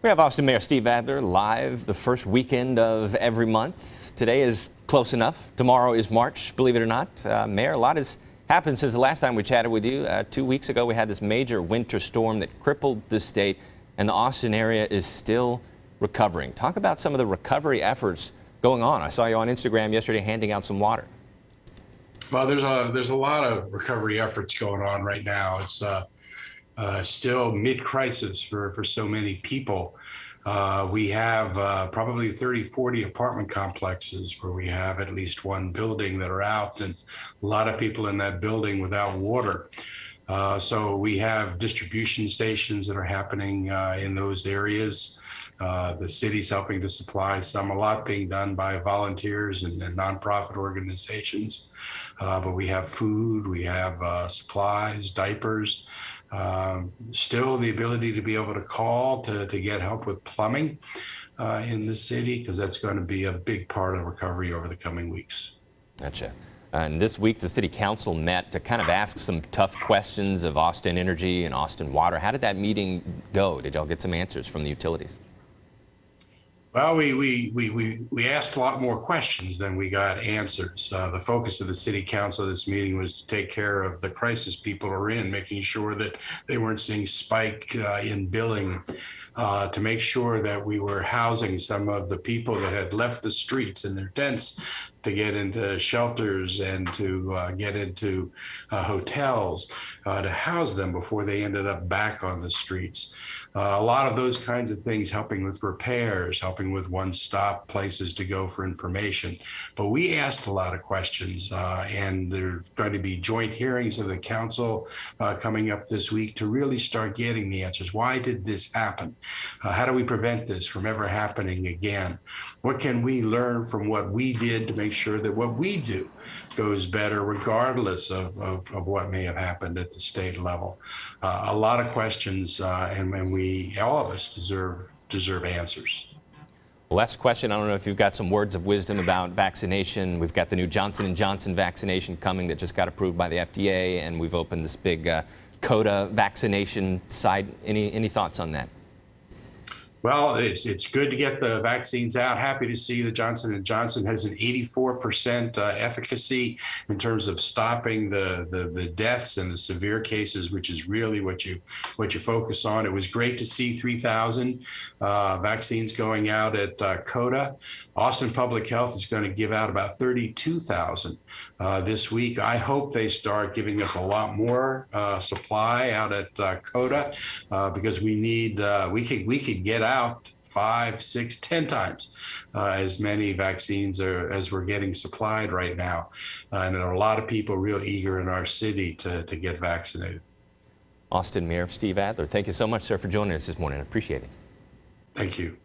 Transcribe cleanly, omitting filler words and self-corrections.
We have Austin Mayor Steve Adler live the first weekend of every month. Today is close enough. Tomorrow is March, believe it or not. Mayor, a lot has happened since the last time we chatted with you. 2 weeks ago, we had this major winter storm that crippled the state, and the Austin area is still recovering. Talk about some of the recovery efforts going on. I saw you on Instagram yesterday handing out some water. Well, there's a lot of recovery efforts going on right now. It's still mid-crisis for so many people. We have probably 30, 40 apartment complexes where we have at least one building that are out, and a lot of people in that building without water. So we have distribution stations that are happening in those areas. The city's helping to supply some, a lot being done by volunteers and nonprofit organizations. But we have food, we have supplies, diapers. Still the ability to be able to call to get help with plumbing in the city, because that's going to be a big part of recovery over the coming weeks. Gotcha. And this week, the City Council met to kind of ask some tough questions of Austin Energy and Austin Water. How did that meeting go? Did y'all get some answers from the utilities? Well, we asked a lot more questions than we got answers. The focus of the City Council this meeting was to take care of the crisis people are in, making sure that they weren't seeing spike in billing, to make sure that we were housing some of the people that had left the streets in their tents to get into shelters and to get into hotels, to house them before they ended up back on the streets. A lot of those kinds of things, helping with repairs, helping with one-stop places to go for information. But we asked a lot of questions, and there's going to be joint hearings of the council coming up this week to really start getting the answers. Why did this happen? How do we prevent this from ever happening again? What can we learn from what we did to make sure that what we do goes better regardless of what may have happened at the state level? A lot of questions, and we, all of us, deserve answers. Last question. I don't know if you've got some words of wisdom about vaccination. We've got the new Johnson & Johnson vaccination coming that just got approved by the FDA, and we've opened this big COTA vaccination site. Any thoughts on that? Well, it's good to get the vaccines out. Happy to see that Johnson & Johnson has an 84% efficacy in terms of stopping the deaths and the severe cases, which is really what you focus on. It was great to see 3,000 vaccines going out at COTA. Austin Public Health is going to give out about 32,000 this week. I hope they start giving us a lot more supply out at COTA, because we need we could get out 5, 6, 10 times as many vaccines as we're getting supplied right now. And there are a lot of people real eager in our city to get vaccinated. Austin Mayor Steve Adler, thank you so much, sir, for joining us this morning. I appreciate it. Thank you.